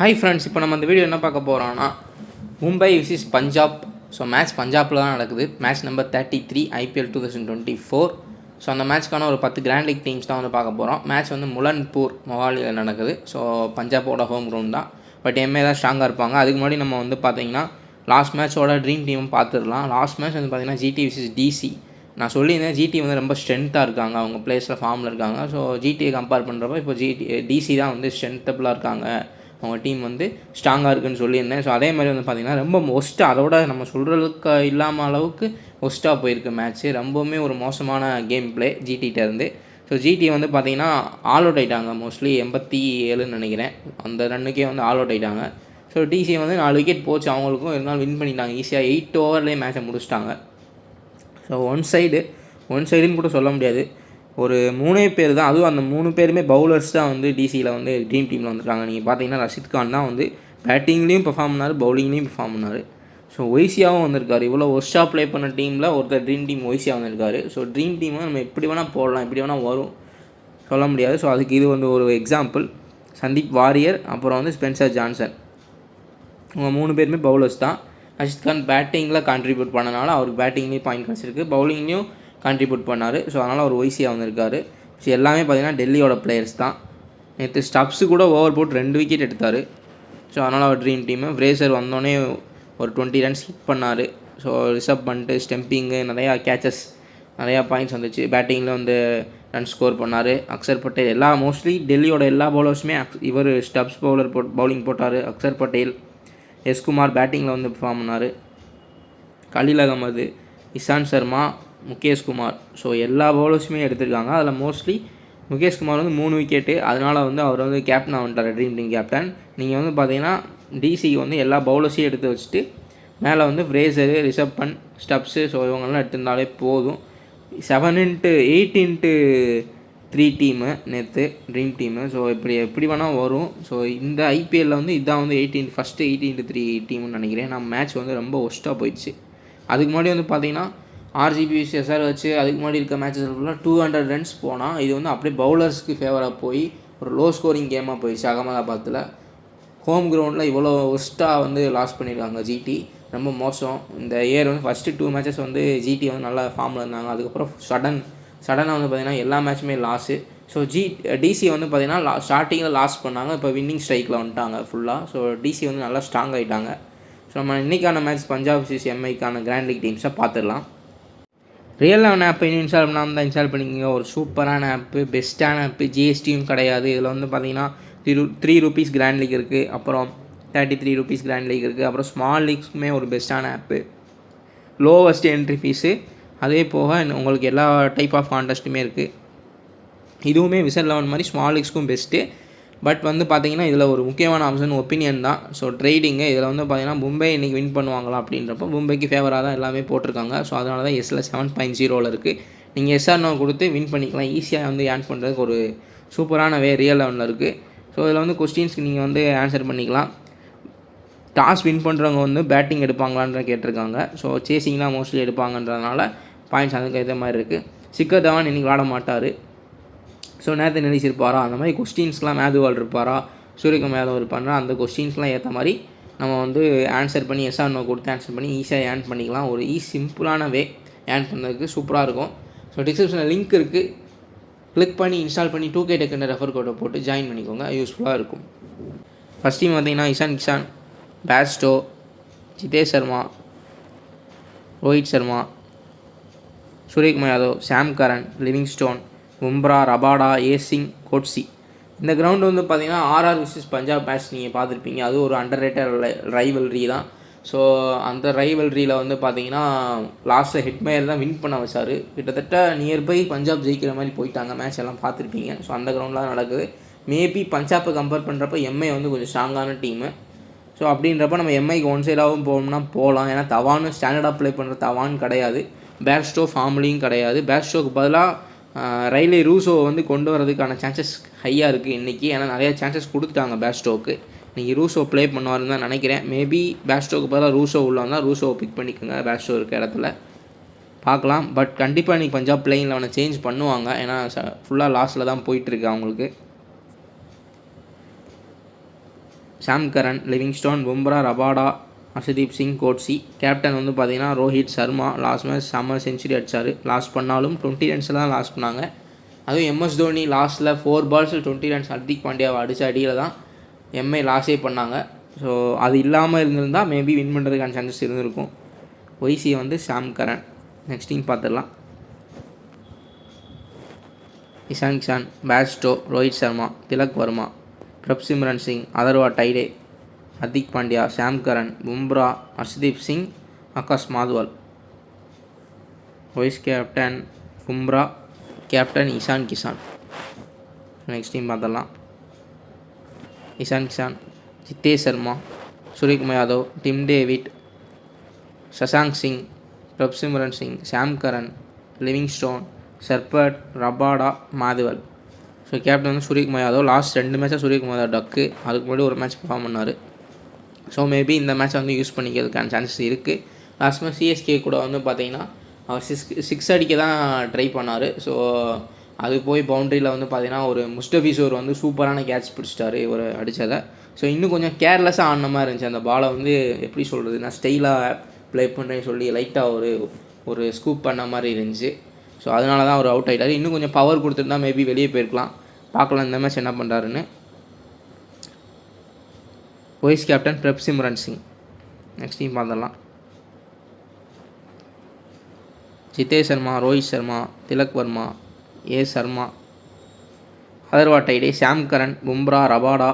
Hi friends, இப்போ நம்ம அந்த வீடியோ என்ன பார்க்க போகிறோம்னா மும்பை விசிஸ் பஞ்சாப். ஸோ மேட்ச் பஞ்சாபில் தான் நடக்குது. Match number 33 IPL 2024. ஸோ அந்த மேட்ச்க்கான ஒரு 10 கிராண்ட் லீக் டீம்ஸ் தான் வந்து பார்க்க போகிறோம். மேட்ச் வந்து முலன்பூர் மொஹாலியில் நடக்குது. ஸோ பஞ்சாபோட ஹோம் கிரவுண்ட் தான். பட் எம்ஏ தான் ஸ்ட்ராங்காக இருப்பாங்க. அதுக்கு முன்னாடி நம்ம வந்து பார்த்திங்கன்னா லாஸ்ட் மேட்சோட ட்ரீம் டீம் பார்த்துடலாம். லாஸ்ட் மேட்ச் வந்து பார்த்திங்கன்னா GT விசிஸ் DC. நான் சொல்லியிருந்தேன் GT வந்து ரொம்ப ஸ்ட்ரென்த்தாக இருக்காங்க, அவங்க பிளேஸில் ஃபார்மில் இருக்காங்க. ஸோ GTயை கம்பேர் பண்ணுறப்போ இப்போ DC தான் வந்து ஸ்ட்ரென்த்தபுளாக இருக்காங்க, அவங்க டீம் வந்து ஸ்ட்ராங்காக இருக்குதுன்னு சொல்லியிருந்தேன். ஸோ அதே மாதிரி வந்து பார்த்திங்கன்னா ரொம்ப ஒஸ்ட்டாக, அதோட நம்ம சொல்கிறதுக்கு இல்லாமல் அளவுக்கு ஒஸ்ட்டாக போயிருக்கு மேட்ச்சு. ரொம்பவுமே ஒரு மோசமான கேம் பிளே GTகிட்டேருந்து. ஸோ GT வந்து பார்த்திங்கன்னா ஆல் அவுட் ஆகிட்டாங்க. மோஸ்ட்லி 87ன்னு நினைக்கிறேன், அந்த ரன்னுக்கே வந்து ஆல் அவுட் ஆகிட்டாங்க. ஸோ DC வந்து 4 விக்கெட் போச்சு அவங்களுக்கும், இருந்தாலும் வின் பண்ணிட்டாங்க ஈஸியாக. 8 ஓவர்லேயே மேட்சை முடிச்சிட்டாங்க. ஸோ ஒன் சைடுன்னு கூட சொல்ல முடியாது, ஒரு 3 பேர் தான். அதுவும் அந்த 3 பேருமே பவுலர்ஸ் தான் வந்து DCயில் வந்து ட்ரீம் டீமில் வந்துருக்காங்க. நீங்கள் பார்த்தீங்கன்னா ரஷித் கான் தான் வந்து பேட்டிங்லேயும் பெர்ஃபார்ம் பண்ணார், பவுலிங்லேயும் பெர்ஃபார்ம் பண்ணார். ஸோ ஒய்சியாவும் வந்திருக்காரு. இவ்வளோ ஒர்ஸ்ட்டாக ப்ளே பண்ண டீமில் ஒருத்தர் ட்ரீம் டீம் ஒய்சியா வந்திருக்காரு. ஸோ ட்ரீம் டீமை நம்ம எப்படி வேணால் போடலாம், எப்படி வேணால் வரும், சொல்ல முடியாது. ஸோ அதுக்கு இது வந்து ஒரு எக்ஸாம்பிள். சந்தீப் வாரியர், அப்புறம் வந்து ஸ்பென்சர் ஜான்சன், இவங்க 3 பேருமே பவுலர்ஸ் தான். ரஷித் கான் பேட்டிங்கில் கான்ட்ரிபியூட் பண்ணனால அவருக்கு பேட்டிங்லேயும் பாயிண்ட் கிடச்சிருக்கு, பவுலிங்லேயும் கான்ட்ரிபியூட் பண்ணார். ஸோ அதனால் ஒரு ஒய்சியாக வந்திருக்காரு. ஸோ எல்லாமே பார்த்திங்கன்னா டெல்லியோட பிளேயர்ஸ் தான். நேற்று ஸ்டப்ஸு கூட ஓவர் போட்டு 2 விக்கெட் எடுத்தார். ஸோ அதனால் அவர் ட்ரீம் டீமு. ஃப்ரேசர் வந்தோடனே ஒரு 20 ரன்ஸ் ஹிட் பண்ணார். ஸோ ரிசர்வ் பண்ணிட்டு ஸ்டெம்பிங்கு நிறையா கேச்சஸ், நிறையா பாயிண்ட்ஸ் வந்துச்சு. பேட்டிங்கில் வந்து ரன் ஸ்கோர் பண்ணார். அக்சர் பட்டேல் மோஸ்ட்லி டெல்லியோட எல்லா பவுலர்ஸுமே இவர் ஸ்டப்ஸ் பவுலிங் போட்டார். அக்சர் பட்டேல், எஸ் குமார் பேட்டிங்கில் வந்து பெர்ஃபார்ம் பண்ணார். கலீல் அகமது, இஷாந்த் சர்மா, முகேஷ் குமார், ஸோ எல்லா பவுலர்ஸுமே எடுத்திருக்காங்க. அதில் மோஸ்ட்லி முகேஷ் குமார் வந்து 3 விக்கெட்டு, அதனால் வந்து அவர் வந்து கேப்டனாக வந்துட்டார், ட்ரீம் டீம் கேப்டன். நீங்கள் வந்து பார்த்தீங்கன்னா DCக்கு வந்து எல்லா பவுலர்ஸையும் எடுத்து வச்சுட்டு மேலே வந்து ஃப்ரேசரு, ரிஷப் பண்ட், ஸ்டப்ஸு, ஸோ இவங்கெல்லாம் எடுத்திருந்தாலே போதும். 7x8x3 டீமு நேற்று ட்ரீம் டீமு. ஸோ எப்படி வேணால் வரும். ஸோ இந்த IPLயில் வந்து இதான் வந்து ஃபஸ்ட்டு 8x3 டீம்னு நினைக்கிறேன். நம்ம மேட்ச் வந்து ரொம்ப ஒஸ்ட்டாக போயிடுச்சு. அதுக்கு முன்னாடி வந்து பார்த்திங்கன்னா RCB SR வச்சு அதுக்கு முன்னாடி இருக்க மேட்சஸ் ஃபுல்லாக 200 ரன்ஸ் போனால், இது வந்து அப்படியே பவுலர்ஸ்க்கு ஃபேவராக போய் ஒரு லோ ஸ்கோரிங் கேமாக போயிடுச்சு. அகமதாபாத்தில் ஹோம் கிரவுண்டில் இவ்வளோ ஒஸ்ட்டாக வந்து லாஸ் பண்ணியிருக்காங்க GT. ரொம்ப மோசம். இந்த இயர் வந்து ஃபஸ்ட்டு 2 மேட்சஸ் வந்து GT வந்து நல்லா ஃபார்மில் இருந்தாங்க. அதுக்கப்புறம் சடனாக வந்து பார்த்திங்கன்னா எல்லா மேட்சுமே லாஸு. ஸோ DC வந்து பார்த்திங்கன்னா ஸ்டார்டிங்கில் லாஸ் பண்ணாங்க, இப்போ வின்னிங் ஸ்ட்ரைக்கில் வந்துட்டாங்க ஃபுல்லாக. ஸோ DC வந்து நல்லா ஸ்ட்ராங் ஆகிட்டாங்க. ஸோ நம்ம இன்றைக்கான மேட்ச் பஞ்சாப் விசிஸ் MIக்கான கிராண்ட் லீக் டீம்ஸை பார்த்துடலாம். ரியல் 11 ஆப்பை இன்னும் இன்ஸ்டால் பண்ணாமல் தான் இன்ஸ்டால் பண்ணிக்கோங்க. ஒரு சூப்பரான ஆப்பு, பெஸ்ட்டான ஆப்பு, GSTயும் கிடையாது. இதில் வந்து பார்த்திங்கன்னா ₹3 கிராண்ட் லீக் இருக்குது, அப்புறம் ₹33 கிராண்ட் லீக் இருக்குது, அப்புறம் ஸ்மால் லீக்ஸுக்குமே ஒரு பெஸ்ட்டான ஆப்பு. லோவஸ்ட் என்ட்ரி ஃபீஸு, அதே போக உங்களுக்கு எல்லா டைப் ஆஃப் கான்டெஸ்ட்டுமே இருக்குது. இதுவுமே விசல் 11 மாதிரி ஸ்மால் லீக்ஸ்க்கும் பெஸ்ட்டு. பட் வந்து பார்த்திங்கன்னா இதில் ஒரு முக்கியமான ஆப்ஷன் ஒப்பீனியன் தான். ஸோ ட்ரேடிங்கு, இதில் வந்து பார்த்திங்கன்னா மும்பை இன்றைக்கி வின் பண்ணுவாங்களா அப்படின்றப்போ மும்பைக்கு ஃபேவராக தான் எல்லாமே போட்டிருக்காங்க. ஸோ அதனால தான் எஸ்ஸில் 7.0 இருக்குது. நீங்கள் SR கொடுத்து வின் பண்ணிக்கலாம். ஈஸியாக வந்து ஏர்ன் பண்ணுறதுக்கு ஒரு சூப்பரான ரியல் 11 இருக்குது. ஸோ இதில் வந்து கொஸ்டின்ஸ்க்கு நீங்கள் வந்து ஆன்சர் பண்ணிக்கலாம். டாஸ் வின் பண்ணுறவங்க வந்து பேட்டிங் எடுப்பாங்களான்ற கேட்டிருக்காங்க. ஸோ சேசிங்லாம் மோஸ்ட்லி எடுப்பாங்கன்றதுனால பாயிண்ட்ஸ் அதுக்கு ஏற்ற மாதிரி இருக்குது. சிக்கர் தவான் இன்றைக்கி விளாட மாட்டார். ஸோ நேற்று நினைச்சிருப்பாரா, அந்த மாதிரி கொஸ்டின்ஸ்லாம் மேதுவால் இருப்பாரா, சூரியகுமார் யாதவ் இருப்பாரா, அந்த கொஸ்டின்ஸ்லாம் ஏற்ற மாதிரி நம்ம வந்து ஆன்சர் பண்ணி SR கொடுத்து ஆன்சர் பண்ணி ஈஸியாக ஏர்ன் பண்ணிக்கலாம். ஒரு சிம்பிளான வே ஏர்ன் பண்ணுறதுக்கு சூப்பராக இருக்கும். ஸோ டிஸ்கிரிப்ஷனில் லிங்க் இருக்குது, கிளிக் பண்ணி இன்ஸ்டால் பண்ணி 2K டெக்குன்ற ரெஃபர் கோடை போட்டு ஜாயின் பண்ணிக்கோங்க, யூஸ்ஃபுல்லாக இருக்கும். ஃபஸ்ட் டீம் பார்த்திங்கன்னா Ishan Kishan, Bairstow, Jitesh Sharma, Rohit Sharma, Suryakumar Yadav, Sam Curran, Livingstone, Bumrah, Rabada, ஏசிங், கோட்ஸி. இந்த கிரவுண்டு வந்து பார்த்திங்கன்னா RR விசிஸ் பஞ்சாப் மேட்ச் நீங்கள் பார்த்துருப்பீங்க. அது ஒரு அண்டர் ரேட்டட் ரைவல்ரி தான். ஸோ அந்த ரைவல்ரியில் வந்து பார்த்திங்கன்னா லாஸ்ட்டில் ஹெட்மேயர் தான் வின் பண்ண வச்சார். கிட்டத்தட்ட நியர்பை பஞ்சாப் ஜெயிக்கிற மாதிரி போயிட்டாங்க. மேட்ச் எல்லாம் பார்த்துருப்பீங்க. ஸோ அந்த கிரவுண்டில் தான் நடக்குது. மேபி பஞ்சாப்பை கம்பேர் பண்ணுறப்ப MI வந்து கொஞ்சம் ஸ்ட்ராங்கான டீமு. ஸோ அப்படின்றப்ப நம்ம MIக்கு ஒன் சைடாகவும் போகணும்னா போகலாம். ஏன்னா தவான்னு ஸ்டாண்டர்டாக ப்ளே பண்ணுற தவான் கிடையாது, பேஸ்டோ ஃபார்ம்லியும் கிடையாது. பேஸ்டோக்கு பதிலாக ரைலே ரூசோ வந்து கொண்டு வரதுக்கான சான்சஸ் ஹையாக இருக்குது இன்றைக்கி. ஏன்னா நிறையா சான்சஸ் கொடுத்துட்டாங்க பேஸ்டோவுக்கு. இன்றைக்கி ரூசோ ப்ளே பண்ணுவாருன்னு தான் நினைக்கிறேன். மேபி பேஸ்டோவுக்கு பதிலாக ரூசோ உள்ள வந்தால் ரூசோவை பிக் பண்ணிக்கோங்க பேஸ்டோ இருக்க இடத்துல, பார்க்கலாம். பட் கண்டிப்பாக இன்றைக்கி பஞ்சாப் பிளேயிங்கில் அவனை சேஞ்ச் பண்ணுவாங்க. ஏன்னா ஃபுல்லாக லாஸ்ட்டில் தான் போயிட்டுருக்கு அவங்களுக்கு. Sam Curran, Livingstone, Bumrah, Rabada, Harshdeep Singh, Coetzee. Captain வந்து பார்த்தீங்கன்னா ரோஹித் சர்மா. லாஸ்ட் மேட்ச் செம்ம செஞ்சுரி அடித்தார். லாஸ்ட் பண்ணாலும் 20 ரன்ஸில் தான் லாஸ்ட் பண்ணாங்க. அதுவும் எம்எஸ் தோனி லாஸ்ட்டில் 4 பால்ஸில் 20 ரன்ஸ் ஹர்திக் பாண்டியாவை அடித்த அடியில் தான் எம்ஐ லாஸே பண்ணாங்க. ஸோ அது இல்லாமல் இருந்திருந்தால் மேபி வின் பண்ணுறதுக்கான சான்சஸ் இருந்திருக்கும். ஒய்சி வந்து சாம் கரன். நெக்ஸ்ட் டீம் பார்த்துடலாம். Ishan Kishan, Bairstow, Rohit Sharma, Tilak Varma, Prabhsimran Singh, Atharva Taide, Hardik Pandya, Sam Curran, Bumrah, Harshdeep Singh, Akash Madhwal. Vice captain Bumrah, captain Ishan Kishan. Next team பார்த்துடலாம். Ishan Kishan, Jitesh Sharma, Suryakumar Yadav, Tim David, Shashank Singh, Prabhsimran Singh, Sam Curran, Livingstone, சர்பட், ரபாடா, மாதுவல். ஸோ கேப்டன் வந்து சூரியகுமார் யாதவ். லாஸ்ட் 2 மேட்சாக சூரியகுமார் யாதவ் டக்கு. அதுக்கு முன்னாடி ஒரு மேட்ச் பர்ஃபார்ம் பண்ணார். ஸோ மேபி இந்த மேட்சை வந்து யூஸ் பண்ணிக்கிறதுக்கான சான்சஸ் இருக்குது. லாஸ்ட் மேட்ச் சிஎஸ்கே கூட வந்து பார்த்தீங்கன்னா அவர் சிக்ஸ் அடிக்க தான் ட்ரை பண்ணார். ஸோ அது போய் பவுண்ட்ரியில் வந்து பார்த்தீங்கன்னா ஒரு முஸ்டபிசோர் வந்து சூப்பரான கேட்ச் பிடிச்சிட்டாரு ஒரு அடித்ததை. ஸோ இன்னும் கொஞ்சம் கேர்லெஸ்ஸாக ஆடின மாதிரி இருந்துச்சு. அந்த பாலை வந்து எப்படி சொல்கிறது, நான் ஸ்டைலாக ப்ளே பண்ணுறேன்னு சொல்லி லைட்டாக ஒரு ஸ்கூப் பண்ண மாதிரி இருந்துச்சு. ஸோ அதனால தான் அவர் அவுட் ஆகிட்டார். இன்னும் கொஞ்சம் பவர் கொடுத்துருந்தா மேபி வெளியே போயிருக்கலாம். பார்க்கலாம் இந்த மேட்ச் என்ன பண்ணுறாருன்னு. Vice captain Prabhsimran Singh. Next team பார்த்துடலாம். Jitesh Sharma, Rohit Sharma, Tilak Varma, Sharma, Atharva Taide, Sam Curran, Bumrah, Rabada,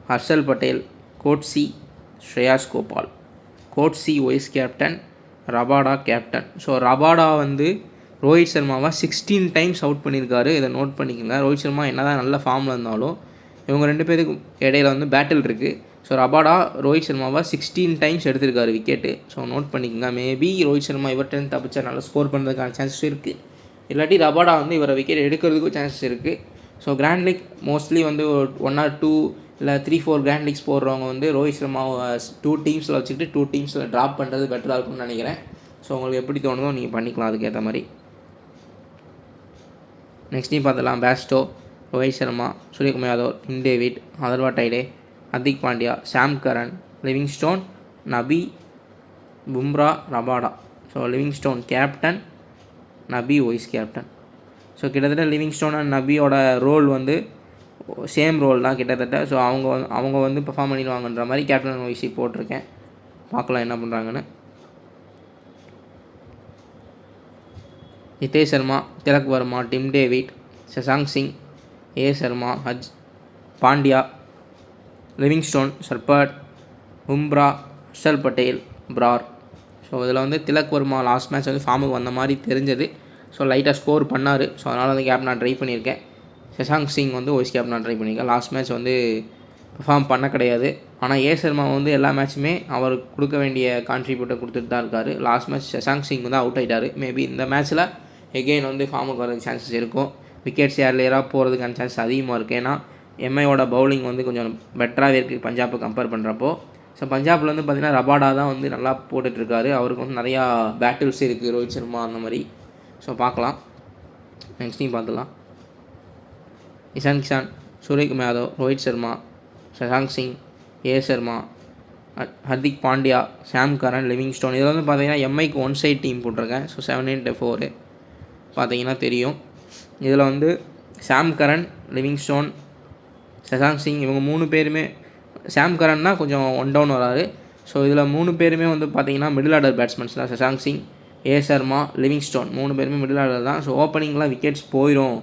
Harshal Patel, Coetzee, Shreyas Gopal. Coetzee vice captain, Rabada captain. So Rabada வந்து ரோஹித் சர்மாவை 16 டைம்ஸ் அவுட் பண்ணியிருக்காரு. இதை நோட் பண்ணிக்கோங்க. ரோஹித் சர்மா என்ன தான் நல்ல ஃபார்மில் இருந்தாலும் இவங்க 2 பேருக்கு இடையில வந்து பேட்டில் இருக்குது. ஸோ ரபாடா ரோஹித் சர்மாவை 16 டைம்ஸ் எடுத்திருக்காரு விக்கெட்டு. ஸோ நோட் பண்ணிக்கோங்க. மேபி ரோஹித் சர்மா இவர்கிட்ட தப்பிச்சா நல்லா ஸ்கோர் பண்ணுறதுக்கான சான்சஸ் இருக்குது. இல்லாட்டி ரபாடா வந்து இவரை விக்கெட் எடுக்கிறதுக்கும் சான்சஸ் இருக்குது. ஸோ கிராண்ட் லீக் மோஸ்ட்லி வந்து 1 or 2 இல்லை 3-4 கிராண்ட் லீக்ஸ் போடுறவங்க வந்து ரோஹித் சர்மாவை 2 டீம்ஸில் வச்சுக்கிட்டு 2 டீம்ஸில் ட்ராப் பண்ணுறது பெட்டராக இருக்கும்னு நினைக்கிறேன். ஸோ உங்களுக்கு எப்படி தோணுதோ நீங்கள் பண்ணிக்கலாம் அதுக்கேற்ற மாதிரி. நெக்ஸ்ட் டீம் பார்த்துலாம். Bairstow, Rohit Sharma, Suryakumar Yadav, Tim David, Atharva Taide, Hardik Pandya, Sam Curran, Livingstone, Nabi, Bumrah, Rabada. So Livingstone captain, Nabi vice captain. So கிட்டத்தட்ட லிவிங்ஸ்டோன் அண்ட் நபியோட ரோல் வந்து சேம் ரோல் தான் கிட்டத்தட்ட. ஸோ அவங்க வந்து பெர்ஃபார்ம் பண்ணிடுவாங்கன்ற மாதிரி கேப்டன் வைஸி போட்டிருக்கேன். பார்க்கலாம் என்ன பண்ணுறாங்கன்னு. Jitesh Sharma, Tilak Varma, Tim David, Shashank Singh, Sharma, Pandya, Livingstone, சர்பட், பும்ரா, ஹர்ஷல் பட்டேல், பிரார். ஸோ இதில் வந்து திலக் வர்மா லாஸ்ட் மேட்ச் வந்து ஃபார்முக்கு வந்த மாதிரி தெரிஞ்சது. ஸோ லைட்டாக ஸ்கோர் பண்ணார். ஸோ அதனால் வந்து கேப் நான் ட்ரை பண்ணியிருக்கேன். சசாங்க் சிங் வந்து வைஸ் கேப் நான் ட்ரை பண்ணியிருக்கேன். லாஸ்ட் மேட்ச் வந்து பெர்ஃபார்ம் பண்ண கிடையாது. ஆனால் சர்மா வந்து எல்லா மேட்சுமே அவர் கொடுக்க வேண்டிய கான்ட்ரிபியூட்டர் கொடுத்துட்டு தான் இருக்கார். லாஸ்ட் மேட்ச் சசாங்க் சிங் வந்து அவுட் ஆகிட்டார். மேபி இந்த மேட்ச்சில் எகெயின் வந்து ஃபார்முக்கு வரதுக்கு சான்சஸ் இருக்கும். விக்கெட்ஸ் ஏர்லியராக போகிறதுக்கான சான்சஸ் அதிகமாக இருக்குது. ஏன்னா எம்ஐயோட பவுலிங் வந்து கொஞ்சம் பெட்டராகவே இருக்குது பஞ்சாப்பை கம்பேர் பண்ணுறப்போ. ஸோ பஞ்சாபில் வந்து பார்த்திங்கன்னா ரபாடா தான் வந்து நல்லா போட்டுட்ருக்காரு. அவருக்கு வந்து நிறையா பேட்டில்ஸ் இருக்குது ரோஹித் சர்மா அந்த மாதிரி. ஸோ பார்க்கலாம். நெக்ஸ்ட் டீம் பார்த்துலாம். Ishan Kisan, Suryakumar Yadav, Rohit Sharma, Shashank Singh, Sharma, Hardik Pandya, Sam Curran, Livingstone. இதில் வந்து பார்த்திங்கன்னா எம்ஐக்கு 1 சைட் டீம் போட்டிருக்கேன். ஸோ 7-8-4 பார்த்தீங்கன்னா தெரியும். இதில் வந்து Sam Curran, Livingstone, Shashank Singh இவங்க 3 பேருமே. சாம் கரன்னா கொஞ்சம் 1 டவுன் வராரு. ஸோ இதில் 3 பேருமே வந்து பார்த்திங்கன்னா மிடில் ஆர்டர் பேட்ஸ்மேன்ஸ் தான். சசாங்க் சிங், சர்மா, லிவிங்ஸ்டோன் 3 பேருமே மிடில் ஆர்டர் தான். ஸோ ஓப்பனிங்லாம் விக்கெட்ஸ் போயிடும்.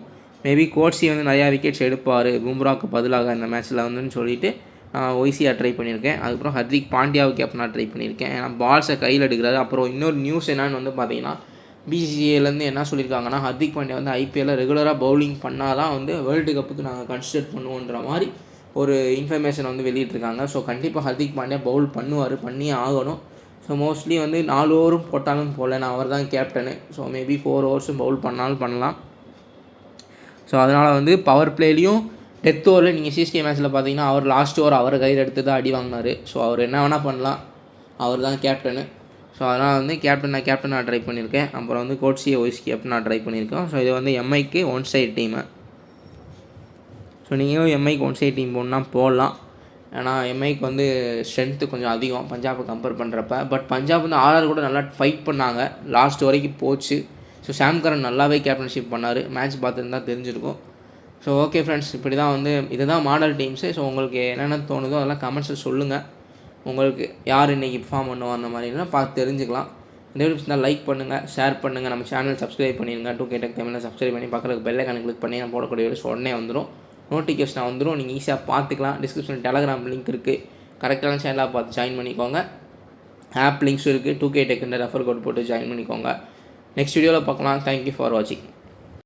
மேபி கோட்ஸி வந்து நிறையா விக்கெட்ஸ் எடுப்பார் பும்ராவுக்கு பதிலாக இந்த மேட்ச்சில் வந்துன்னு சொல்லிட்டு நான் ஒய்சியாக ட்ரை பண்ணியிருக்கேன். அதுக்கப்புறம் ஹர்திக் பாண்டியாவுக்கு கேப்டனாக ட்ரை பண்ணியிருக்கேன். ஏன்னா பால்ஸை கையில் எடுக்கிறாரு. அப்புறம் இன்னொரு நியூஸ் என்னன்னு வந்து பார்த்திங்கன்னா பிசிசிஐலேருந்து என்ன சொல்லியிருக்காங்கன்னா ஹர்திக் பாண்டியா வந்து ஐபிஎல்லில் ரெகுலராக பவுலிங் பண்ணால் தான் வந்து வேர்ல்டு கப்புக்கு நாங்கள் கன்சிடர் பண்ணுவோன்ற மாதிரி ஒரு இன்ஃபர்மேஷன் வந்து வெளியிட்ருக்காங்க. ஸோ கண்டிப்பாக ஹர்திக் பாண்டியா பவுல் பண்ணுவார், பண்ணியே ஆகணும். ஸோ மோஸ்ட்லி வந்து 4 ஓவரும் போட்டாலும் போடல, நான் அவர் தான் கேப்டனு. ஸோ மேபி 4 ஓவர்ஸும் பவுல் பண்ணாலும் பண்ணலாம். ஸோ அதனால் வந்து பவர் பிளேலையும் டெத் ஓவரில் நீங்கள் சிஎஸ்கே மேட்ச்சில் பார்த்தீங்கன்னா அவர் லாஸ்ட் ஓவர் அவரை கையில் எடுத்து தான் அடி வாங்கினார். ஸோ அவர் என்ன வேணால் பண்ணலாம், அவர் தான் கேப்டனு. ஸோ அதனால் வந்து கேப்டன் நான் ட்ரை பண்ணியிருக்கேன். அப்புறம் வந்து கோட்ஸியை வைஸ் கேப்டன் நான் ட்ரை பண்ணியிருக்கேன். ஸோ இது வந்து எம்ஐக்கு 1 சைட் டீமு. ஸோ நீங்களும் எம்ஐக்கு 1 சைட் டீம் போடணுன்னா போடலாம். ஏன்னா எம்ஐக்கு வந்து ஸ்ட்ரென்த்து கொஞ்சம் அதிகம் பஞ்சாபை கம்பேர் பண்ணுறப்ப. பட் பஞ்சாப் வந்து ஆர்ஆர் கூட நல்லா ஃபைட் பண்ணாங்க, லாஸ்ட் வரைக்கும் போச்சு. ஸோ சாம் கரன் நல்லாவே கேப்டன்ஷிப் பண்ணார், மேட்ச் பார்த்துருந்தா தெரிஞ்சிருக்கும். ஸோ ஓகே ஃப்ரெண்ட்ஸ், இப்படி தான் வந்து இதுதான் மாடல் டீம்ஸு. ஸோ உங்களுக்கு என்னென்ன தோணுதோ அதெல்லாம் கமெண்ட்ஸில் சொல்லுங்கள். உங்களுக்கு யார் இன்றைக்கி பெர்ஃபார்ம் பண்ணுவோம் அந்த மாதிரிலாம் பார்த்து தெரிஞ்சுக்கலாம். இந்த வீடியோ பிடிச்சிருந்தா லைக் பண்ணுங்கள், ஷேர் பண்ணுங்கள், நம்ம சேனல் சப்ஸ்கிரைப் பண்ணிடுங்க. 2K Tech தமிழில் சப்ஸ்கிரைப் பண்ணி பக்கத்துக்கு பெல் ஐகானை கிளிக் பண்ணி நான் போடக்கூடிய வீடியோஸ் உடனே வந்துடும், நோட்டிஃபிகேஷன் வந்துடும். நீங்கள் ஈஸியாக பார்த்துக்கலாம். டிஸ்கிரிப்ஷனில் டெலகிராம் லிங்க் இருக்குது, கரெக்டான சேனலாக பார்த்து ஜாயின் பண்ணிக்கோங்க. ஆப் லிங்க்ஸும் இருக்குது, 2K Techன்ற ரெஃபர் கோட் போட்டு ஜாயின் பண்ணிக்கோங்க. நெக்ஸ்ட் வீடியோவில் பார்க்கலாம். தேங்க்யூ ஃபார் வாட்சிங்.